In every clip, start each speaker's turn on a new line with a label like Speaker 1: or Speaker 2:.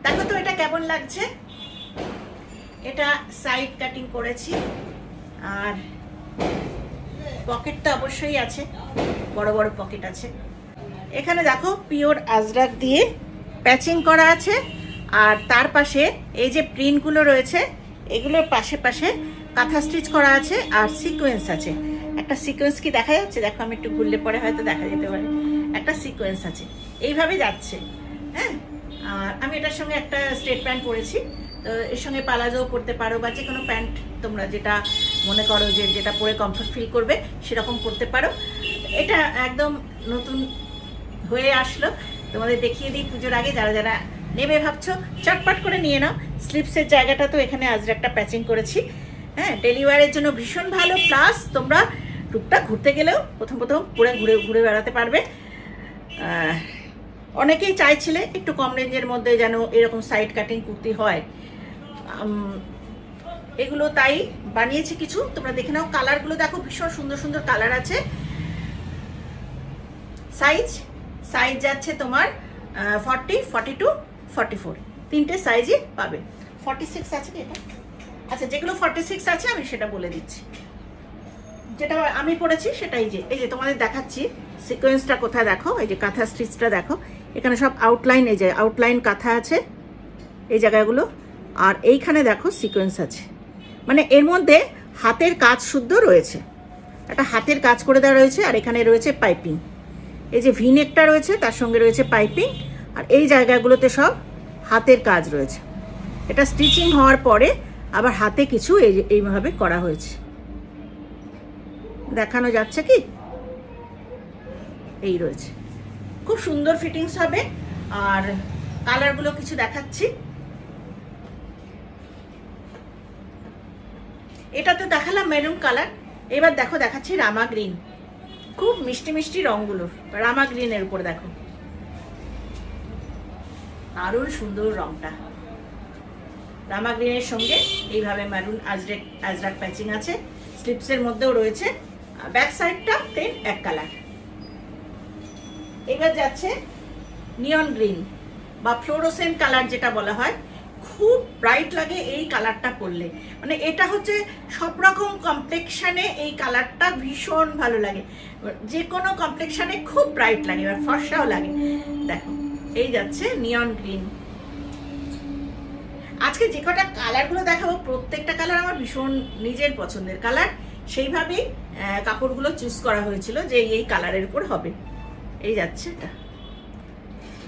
Speaker 1: দেখো তো এটা কেমন লাগছে। এটা সাইড কাটিং করেছি, আর পকেট তো অবশ্যই আছে, বড় বড় পকেট আছে। এখানে দেখো পিওর আজরাক দিয়ে প্যাচিং করা আছে, আর তার পাশে এই যে প্রিন্টগুলো রয়েছে এগুলোর পাশে পাশে কাঁথা স্টিচ করা আছে, আর সিকোয়েন্স আছে। একটা সিকোয়েন্স কি দেখা যাচ্ছে? দেখো আমি একটু ঘুরলে পরে হয়তো দেখা যেতে পারে। একটা সিকোয়েন্স আছে, এইভাবে যাচ্ছে। হ্যাঁ, আর আমি এটার সঙ্গে একটা স্ট্রেট প্যান্ট পরেছি, তো এর সঙ্গে পালাজোও পরতে পারো, বা যে কোনো প্যান্ট তোমরা যেটা মনে করো যে যেটা পরে কমফর্ট ফিল করবে সেরকম পরতে পারো। এটা একদম নতুন হয়ে আসলো, তোমাদের দেখিয়ে দিই পুজোর আগে। যারা যারা নেবে ভাবছো চটপট করে নিয়ে নাও। স্লিপসের জায়গাটা তো এখানে আজরাকটা প্যাচিং করেছি। হ্যাঁ, ডেলি ওয়্যারের জন্য ভীষণ ভালো, প্লাস তোমরা টুকটাক ঘুরতে গেলেও প্রথম প্রথম পুরো ঘুরে ঘুরে বেড়াতে পারবে। অনেকেই চাইছিলে একটু কম রেঞ্জের মধ্যে যেন এরকম সাইড কাটিং কুর্তি হয়, এগুলো তাই বানিয়েছি কিছু। তোমরা দেখে নাও, কালারগুলো দেখো ভীষণ সুন্দর সুন্দর কালার আছে। সাইজ যাচ্ছে তোমার 40, 42, 44 তিনটে সাইজই পাবে। 46 আছে কি এটা? আচ্ছা, যেগুলো 46 আছে আমি সেটা বলে দিচ্ছি। যেটা আমি পরেছি সেটাই, এই যে তোমাদের দেখাচ্ছি সিকোয়েন্সটা কোথায় দেখো, এই যে কাঁথা স্টিচটা দেখো, এখানে সব আউটলাইন, এই যে আউটলাইন কাঁথা আছে এই জায়গাগুলো, আর এইখানে দেখো সিকোয়েন্স আছে। মানে এর মধ্যে হাতের কাজ শুদ্ধ রয়েছে, একটা হাতের কাজ করে দেওয়া রয়েছে, আর এখানে রয়েছে পাইপিং। এই যে ভিনেকটা রয়েছে তার সঙ্গে রয়েছে পাইপিং, আর এই জায়গাগুলোতে সব হাতের কাজ রয়েছে। এটা স্টিচিং হওয়ার পরে আবার হাতে কিছু এইভাবে করা হয়েছে, দেখানো যাচ্ছে কি? এই রয়েছে, খুব সুন্দর ফিটিংস হবে। আর কালারগুলো কিছু দেখাচ্ছি। এটাতে দেখালাম মেরুন কালার, এবার দেখো দেখাচ্ছি রামা গ্রিন। খুব মিষ্টি মিষ্টি রঙগুলো রামা গ্রিনের উপর দেখো, দারুণ সুন্দর রংটা। রামা গ্রিনের সঙ্গে এইভাবে মেরুন আজরাক প্যাচিং আছে, স্লিপসের মধ্যেও রয়েছে, ব্যাক সাইডটা প্লেন এক কালার। এবার যাচ্ছে নিয়ন গ্রিন বা ফ্লোরোসেন্ট কালার যেটা বলা হয়, খুব ব্রাইট লাগে এই কালারটা পরলে। মানে এটা হচ্ছে সব রকম কমপ্লেক্সানে এই কালারটা ভীষণ ভালো লাগে, যে কোনো কমপ্লেক্সানে খুব ব্রাইট লাগে, আর ফর্সাও লাগে। দেখো এই যাচ্ছে নিয়ন গ্রিন। আজকে যে কটা কালারগুলো দেখাবো প্রত্যেকটা কালার আমার ভীষণ নিজের পছন্দের কালার, সেইভাবেই কাপড়গুলো চুজ করা হয়েছিল যে এই কালারের উপর হবে। এই যাচ্ছে,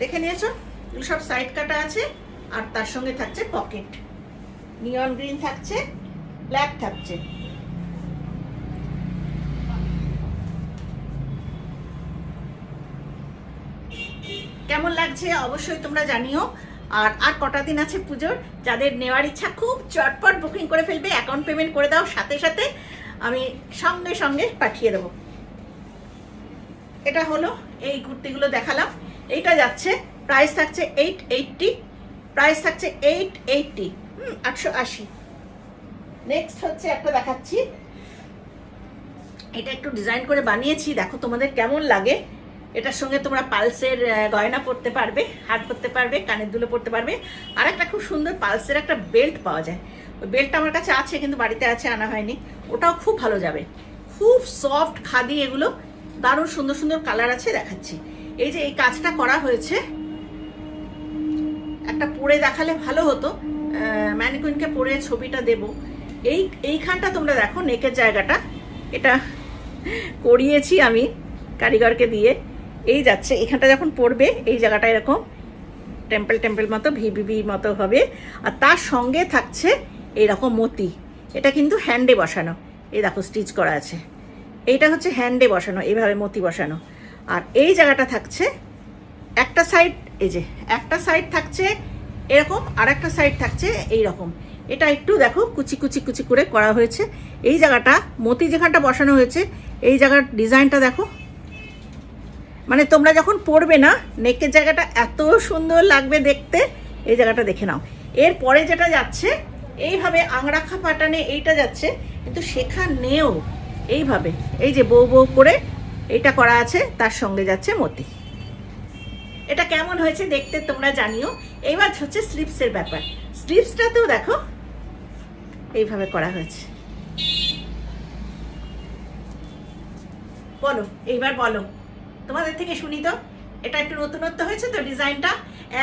Speaker 1: দেখে নিয়েছো, এগুলো সব সাইড কাটা আছে, আর তার সঙ্গে থাকছে পকেট। নিয়ন গ্রিন থাকছে, ব্ল্যাক থাকছে। কেমন লাগছে অবশ্যই তোমরা জানিও। আর কটা দিন আছে পুজোর, যাদের নেওয়ার ইচ্ছা খুব চটপট বুকিং করে ফেলবে, অ্যাকাউন্ট পেমেন্ট করে দাও, সাথে সাথে আমি সঙ্গে সঙ্গে পাঠিয়ে দেবো। এটা হলো এই কুর্তিগুলো দেখালাম। এইটা যাচ্ছে, প্রাইস থাকছে 880, প্রাইস থাকছে 880, 880। নেক্সট হচ্ছে একটা দেখাচ্ছি, এটা একটু ডিজাইন করে বানিয়েছি, দেখো তোমাদের কেমন লাগে। এটার সঙ্গে তোমরা পালসের গয়না পরতে পারবে, হার পরতে পারবে, কানের দুলো পরতে পারবে। আর একটা খুব সুন্দর পালসের একটা বেল্ট পাওয়া যায়, ওই বেল্টটা আমার কাছে আছে কিন্তু বাড়িতে আছে, আনা হয়নি। ওটাও খুব ভালো যাবে, খুব সফট খাদি এগুলো, দারুণ সুন্দর সুন্দর কালার আছে, দেখাচ্ছি। এই যে এই কাজটা করা হয়েছে, একটা পরে দেখালে ভালো হতো, ম্যানিকুইনকে পরে ছবিটা দেব। এইখানটা তোমরা দেখো, নেকের জায়গাটা এটা করিয়েছি আমি কারিগরকে দিয়ে। এই যাচ্ছে, এখানটা যখন পরবে এই জায়গাটা এরকম টেম্পল টেম্পল মতো ভিভি মতো হবে, আর তার সঙ্গে থাকছে এইরকম মতি। এটা কিন্তু হ্যান্ডে বসানো, এই দেখো স্টিচ করা আছে, এইটা হচ্ছে হ্যান্ডে বসানো, এইভাবে মতি বসানো। আর এই জায়গাটা থাকছে একটা সাইড, এই যে একটা সাইড থাকছে এরকম, আর একটা সাইড থাকছে এইরকম। এটা একটু দেখো কুচি কুচি কুচি করে করা হয়েছে। এই জায়গাটা মতি যেখানটা বসানো হয়েছে, এই জায়গার ডিজাইনটা দেখো, মানে তোমরা যখন পরবে না, নেকের জায়গাটা এত সুন্দর লাগবে দেখতে। এই জায়গাটা দেখে নাও। এরপরে যেটা যাচ্ছে এইভাবে আংরাখা পাটানে, এইটা যাচ্ছে কিন্তু সেখানেও এইভাবে এই যে বউ বউ করে এইটা করা আছে, তার সঙ্গে যাচ্ছে মতি। এটা কেমন হয়েছে দেখতে তোমরা জানিও। এইবার হচ্ছে স্লিভসের ব্যাপার। স্লিভসটাতেও দেখো এইভাবে করা হয়েছে। বলো, এইবার বলো, তোমাদের থেকে শুনি তো। এটা একটু নতুনত্ব হয়েছে তো ডিজাইনটা।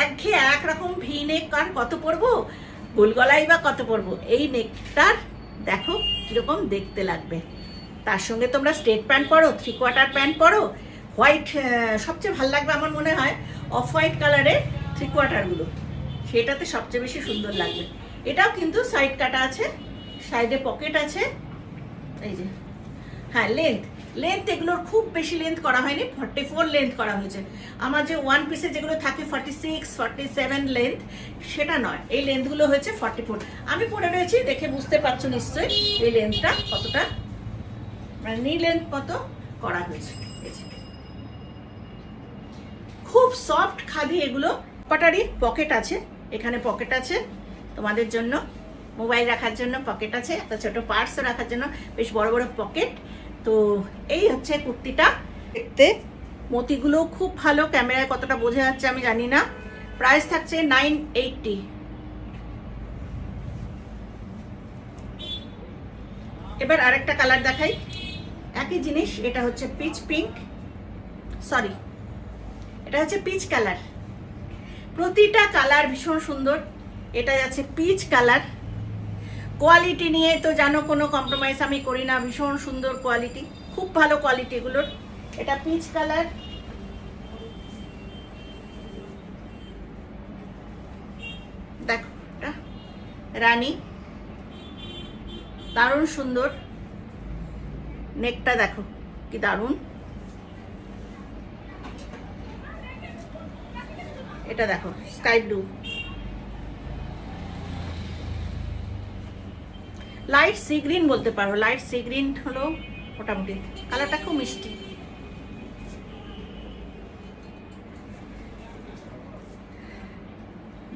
Speaker 1: একঘেয়ে একরকম ভি নেক আর কত পরবো, গোল গলাই বা কত পরবো। এই নেকটার দেখো কিরকম দেখতে লাগবে। তার সঙ্গে তোমরা স্ট্রেট প্যান্ট পরো, 3/4 প্যান্ট পরো, হোয়াইট সবচেয়ে ভালো লাগবে আমার মনে হয় অফ হোয়াইট কালারের 3/4 গুলো, সেটাতে সবচেয়ে বেশি সুন্দর লাগবে। এটাও কিন্তু সাইড কাটা আছে, সাইডে পকেট আছে। এই যে হ্যাঁ, লেন্থ এগুলোর খুব বেশি লেন্থ করা হয়নি, 44 লেন্থ করা হয়েছে। আমার যে ওয়ান পিসে যেগুলো থাকে 46, 47 লেন্থ, সেটা নয়, এই লেন্থগুলো হয়েছে 44। আমি পরে রয়েছি, দেখে বুঝতে পারছো নিশ্চয়ই এই লেন্থটা কতটা, মানে নি লেন্থ মতো করা হয়েছে। খুব সফট খাদি এগুলো। পটারি পকেট আছে, এখানে পকেট আছে তোমাদের জন্য, মোবাইল রাখার জন্য পকেট আছে, একটা ছোট পার্সও রাখার জন্য বেশ বড় বড় পকেট। তো এই হচ্ছে কুর্তিটা। দেখতে মতিগুলো খুব ভালো, ক্যামেরায় কতটা বোঝা যাচ্ছে আমি জানি না। প্রাইস থাকছে 980। এবার আরেকটা কালার দেখাই, একই জিনিস। এটা হচ্ছে পিচ পিঙ্ক, সরি এটা হচ্ছে পিচ কালার। প্রতিটা কালার ভীষণ সুন্দর। এটা যাচ্ছে পিচ কালার। কোয়ালিটি নিয়ে তো জানো কোনো কম্প্রোমাইজ আমি করি না, ভীষণ সুন্দর কোয়ালিটি, খুব ভালো কোয়ালিটি এগুলোর। এটা পিচ কালার, দেখো এটা রানী, দারুণ সুন্দর। নেকটা দেখো কি দারুণ। এটা দেখো sky blue, light sea green বলতে পারো, লাইট সি গ্রিন হলো মোটামুটি। কালারটা খুব মিষ্টি।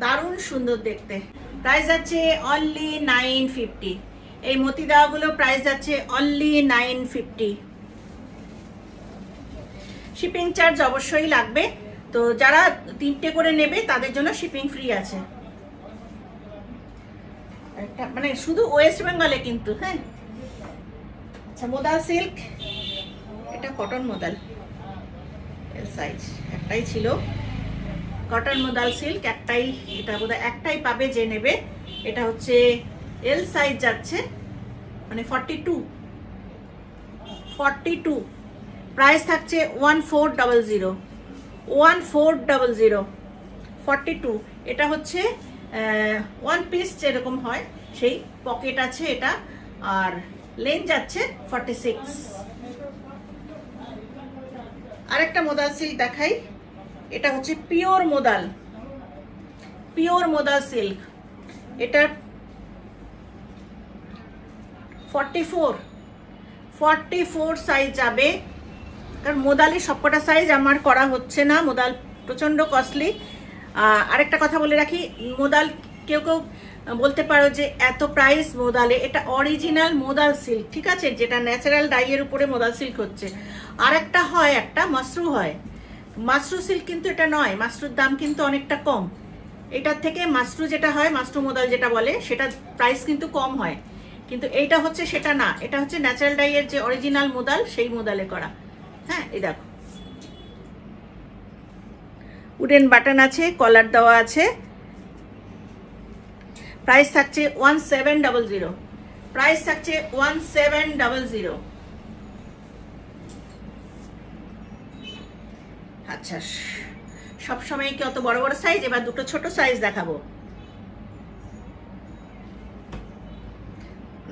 Speaker 1: দারুণ সুন্দর দেখতে। প্রাইস আছে অনলি 950। এই মতি দেওয়াগুলো প্রাইস আছে অনলি 950। শিপিং চার্জ অবশ্যই লাগবে, তো যারা 3টে করে নেবে তাদের জন্য শিপিং ফ্রি আছে। মানে শুধু ওয়েস্ট বেঙ্গলে কিন্তু। হ্যাঁ, আচ্ছা মোদাল সিল্ক, এটা কটন মোদাল, এল সাইজ একটাই ছিল, কটন মোদাল সিল্ক একটাই, এটা বোধহয় একটাই পাবে যে নেবে। এটা হচ্ছে এল সাইজ যাচ্ছে, মানে 42। প্রাইস থাকছে 1400। 1400, 42। এটা হচ্ছে ওয়ান পিস যেরকম হয় সেই পকেট আছে এটা, আর লেন্থ যাচ্ছে 46। আরেকটা মোদাল সিল্ক দেখাই, এটা হচ্ছে পিওর মোদাল সিল্ক। এটা 44 সাইজ যাবে, কারণ মোদালের সবকটা সাইজ আমার করা হচ্ছে না, মোদাল প্রচন্ড কস্টলি। আরেকটা কথা বলে রাখি, মোদাল কেউ বলতে পারো যে এত প্রাইস মোদালে, এটা অরিজিনাল মোদাল সিল্ক, ঠিক আছে, যেটা ন্যাচারাল ডাইয়ের উপরে মোদাল সিল্ক হচ্ছে। আর একটা হয়, একটা মাশরু হয়, মাশরু সিল্ক কিন্তু এটা নয়, মাশরুর দাম কিন্তু অনেকটা কম। এটার থেকে মাশরু যেটা হয়, মাশরু মোদাল যেটা বলে, সেটা প্রাইস কিন্তু কম হয়, কিন্তু এইটা হচ্ছে সেটা না, এটা হচ্ছে ন্যাচারাল ডাইয়ের যে অরিজিনাল মোদাল, সেই মোদালে করা। হ্যাঁ, এই দেখো উডেন বাটন আছে, কলার দেওয়া আছে। প্রাইস থাকছে 1700। প্রাইস থাকছে 1700। আচ্ছা, সবসময় কি অত বড় বড় সাইজ? এবার দুটো ছোট সাইজ দেখাবো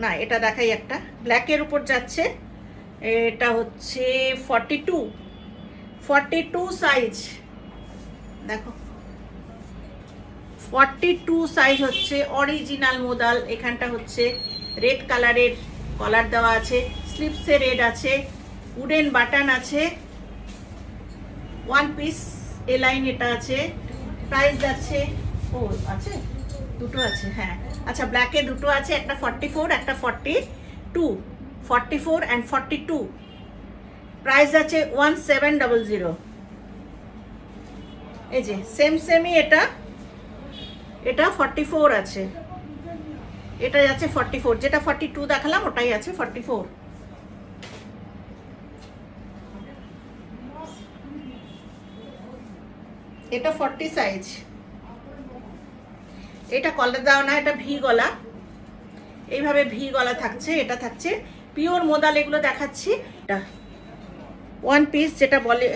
Speaker 1: না, এটা দেখাই। একটা ব্ল্যাকের উপর যাচ্ছে, এটা হচ্ছে 42 সাইজ, দেখো 42 সাইজ হচ্ছে অরিজিনাল মোদাল। এখানটা হচ্ছে রেড কালারের কলার দেওয়া আছে, স্লিপসে রেড আছে, উডেন বাটন আছে, ওয়ান পিস এ লাইন এটা আছে। প্রাইস যাচ্ছে, ও আছে দুটো আছে, হ্যাঁ আচ্ছা, ব্ল্যাকে দুটো আছে, একটা 44, একটা 42, 44 and 42। প্রাইস আছে 1700। এই যে সেমই এটা 44 আছে, এটা আছে 44, যেটা 42 দেখালাম ওটাই আছে 44। এটা 40 সাইজ। এটা কলার দাও না, এটা ভি গলা, এইভাবে ভি গলা থাকছে। এটা থাকছে পিওর মোদাল, এগুলো দেখাচ্ছি। এটা ওয়ান পিস যেটা বলে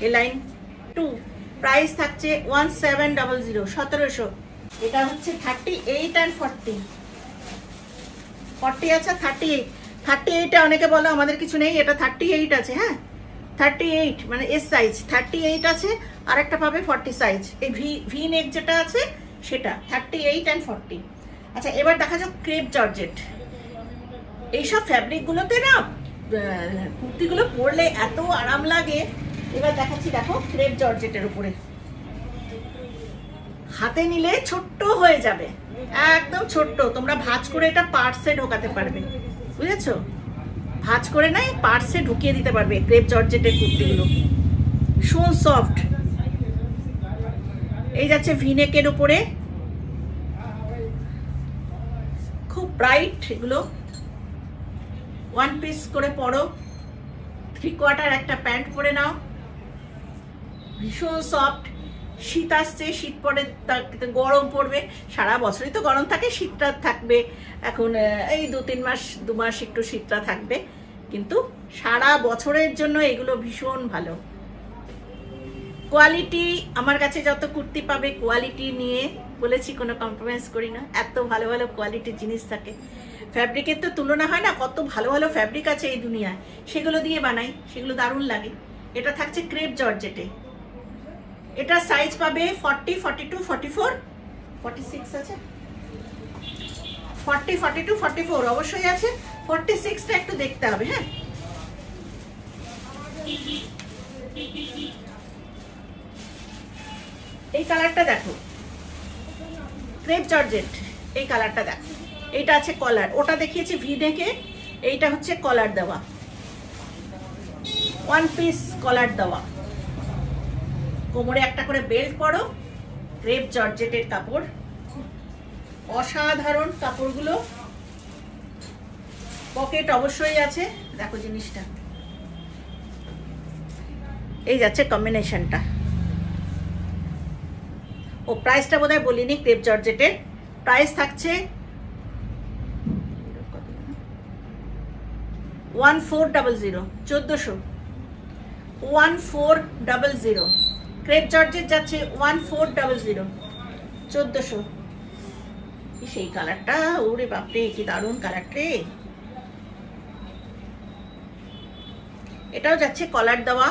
Speaker 1: এলাইন 2, প্রাইস থাকছে 1700, 1700। এটা হচ্ছে 38 and 40, 40 আছে 38, 38 অনেকে বলো আমাদের কিছু নেই, এটা 38 আছে। হ্যাঁ 38 মানে এস সাইজ 38 আছে, আর একটা পাবে 40 সাইজ। এই ভি নেক যেটা আছে সেটা 38 and 40। আচ্ছা এবার দেখা যাক ক্রেপ জর্জেট। এইসব ফ্যাব্রিকগুলোতে না কুর্তিগুলো পরলে এত আরাম লাগে। এবার দেখাচ্ছি, দেখো ক্রেপ জর্জেটের উপরে হাতে নিলে ছোট্ট হয়ে যাবে, একদম ছোট্ট। তোমরা ভাঁজ করে এটা পার্সে ঢোকাতে পারবে, বুঝেছো? ভাঁজ করে নাই পার্সে ঢুকিয়ে দিতে পারবে ক্রেপ জর্জেটের কুর্তিগুলো, ভীষণ সফট। এই যাচ্ছে ভিনেকের উপরে, খুব ব্রাইট এগুলো। ওয়ান পিস করে পরো, 3/4 একটা প্যান্ট পরে নাও, ভীষণ সফট। শীত আসছে, শীত পরে গরম পড়বে, সারা বছরই তো গরম থাকে, শীতটা থাকবে। এখন এই 2 মাস একটু শীতটা থাকবে, কিন্তু সারা বছরের জন্য এগুলো ভীষণ ভালো। কোয়ালিটি, আমার কাছে যত কুর্তি পাবে কোয়ালিটি নিয়ে বলেছি, কোনো কম্প্রোমাইজ করি না। এত ভালো ভালো কোয়ালিটির জিনিস থাকে, ফ্যাব্রিকের তো তুলনা হয় না। কত ভালো ভালো ফ্যাব্রিক আছে এই দুনিয়ায়, সেগুলো দিয়ে বানাই, সেগুলো দারুণ লাগে। এটা থাকছে ক্রেপ জর্জেটে। এটা সাইজ পাবে 40, 42, 44, 46 আছে, 40, 42, 44 অবশ্যই আছে। 46টা একটু দেখতে হবে। হ্যাঁ এই কালারটা দেখো, ক্রেপ জর্জেট, এই কালারটা দেখো। এইটা আছে কলার, ওটা দেখিয়েছি ভি নেকে, এইটা হচ্ছে কলার দেওয়া, ওয়ান পিস কলার দেওয়া। কোমরে একটা করে বেল্ট পরো, ক্রেপ জর্জেটের কাপড়, অসাধারণ কাপড়গুলো। পকেট অবশ্যই আছে, দেখো জিনিসটা। এই যাচ্ছে কম্বিনেশনটা। ও প্রাইসটা বোধহয় বলিনি, ক্রেপ জর্জেটের প্রাইস থাকছে 1400, 1400, 1400। ক্রেপ জর্জেট যাচ্ছে 1400, 1400। সেই কালারটা, ওরে বাপরে কি দারুণ কালার রে। এটাও যাচ্ছে কলার দেওয়া,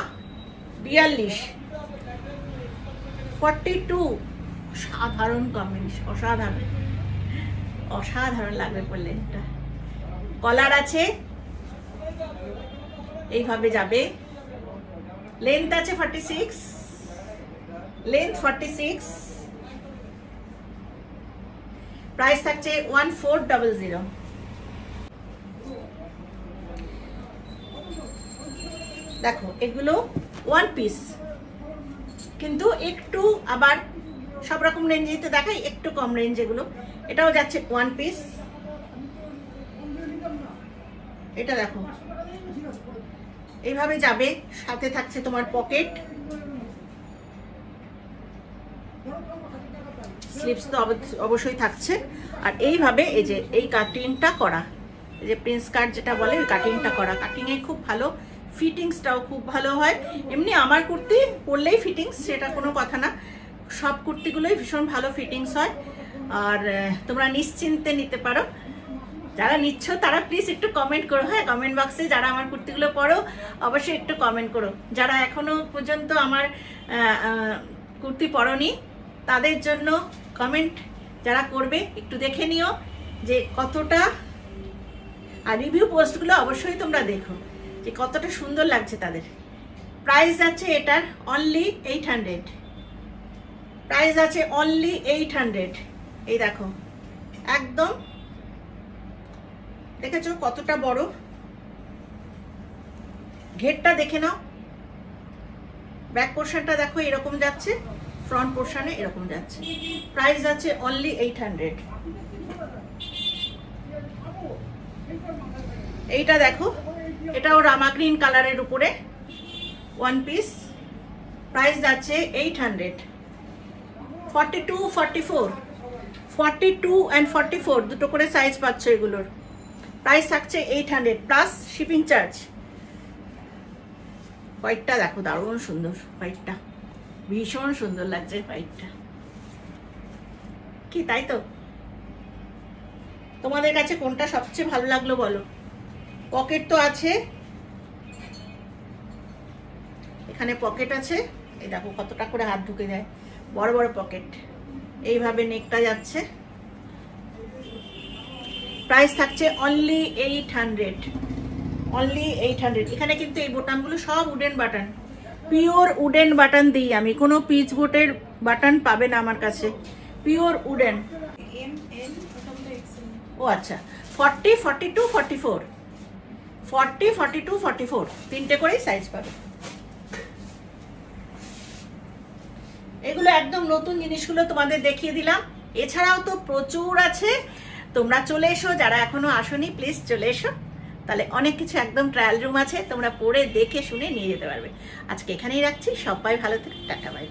Speaker 1: 42, 42। সাধারণ কম্বিনেশন, অসাধারণ, অসাধারণ লাগবে পড়লে। এটা কলার আছে, এইভাবে যাবে। লেন্থ আছে 46, লেন্থ 46। প্রাইস থাকছে 1400। দেখো এগুলো ওয়ান পিস, কিন্তু একটু আবার সব রকম রেঞ্জেতে দেখাই, একটু কম রেঞ্জ এগুলো। এটাও যাচ্ছে ওয়ান পিস। এটা দেখো এইভাবে যাবে, সাথে থাকছে তোমার পকেট, স্লিপস তো অবশ্যই থাকছে। আর এইভাবে এই যে এই কাটিংটা করা, এই যে প্রিন্স কাট যেটা বলে, ওই কাটিংটা করা। কাটিংয়ে খুব ভালো, ফিটিংসটাও খুব ভালো হয়। এমনি আমার কুর্তি পরলেই ফিটিংস, সেটা কোনো কথা না, সব কুর্তিগুলোই ভীষণ ভালো ফিটিংস হয়। আর তোমরা নিশ্চিন্তে নিতে পারো। যারা নিচ্ছ তারা প্লিজ একটু কমেন্ট করো। হ্যাঁ কমেন্ট বক্সে যারা আমার কুর্তিগুলো পরো অবশ্যই একটু কমেন্ট করো। যারা এখনো পর্যন্ত আমার কুর্তি পরনি তাদের জন্য কমেন্ট যারা করবে একটু দেখে নিও যে কতটা, আর রিভিউ পোস্টগুলো অবশ্যই তোমরা দেখো যে কতটা সুন্দর লাগছে তাদের। প্রাইস আছে এটার অনলি 800, প্রাইস আছে অনলি 800। এই দেখো একদম, দেখেছো কতটা বড়, ঘেরটা দেখে নাও, ব্যাক পোর্শনটা দেখো এরকম যাচ্ছে, ফ্রন্ট পোর্শনে এরকম যাচ্ছে। প্রাইস যাচ্ছে অনলি 800। এইটা দেখো, এটাও রামা গ্রিন কালারের উপরে ওয়ান পিস, প্রাইস যাচ্ছে 800। 42, 44, 42 and 44 দুটো করে সাইজ পাচ্ছ এগুলোর। প্রাইস থাকছে 800 প্লাস শিপিং চার্জ। হোয়াইটটা দেখো, দারুণ সুন্দর হোয়াইটটা, ভীষণ সুন্দর লাগছে হোয়াইটটা। কি তাই তো? তোমাদের কাছে কোনটা সবচেয়ে ভালো লাগলো বলো। পকেট তো আছে, এখানে পকেট আছে, এই দেখো কতটা করে হাত ঢুকে যায়, বড় বড় পকেট। এইভাবে নেকটা যাচ্ছে। প্রাইস থাকছে অনলি 800, অনলি 800। এখানে কিন্তু এই বোতামগুলো সব wooden button, pure wooden button দিই আমি, কোনো পিচ বোটের বাটন পাবে না আমার কাছে, পিওর উডেন। ও আচ্ছা, 40, 42, 44, 40, 42, 44 তিনটে করেই সাইজ পাবে। এগুলো একদম নতুন জিনিসগুলো তোমাদের দেখিয়ে দিলাম। এছাড়াও তো প্রচুর আছে, তোমরা চলে এসো, যারা এখনো আসোনি প্লিজ চলে এসো। তাহলে অনেক কিছু একদম ট্রায়াল রুম আছে, তোমরা পরে দেখে শুনে নিয়ে যেতে পারবে। আজকে এখানেই রাখছি, সবাই ভালো থেকে টাটা বাই।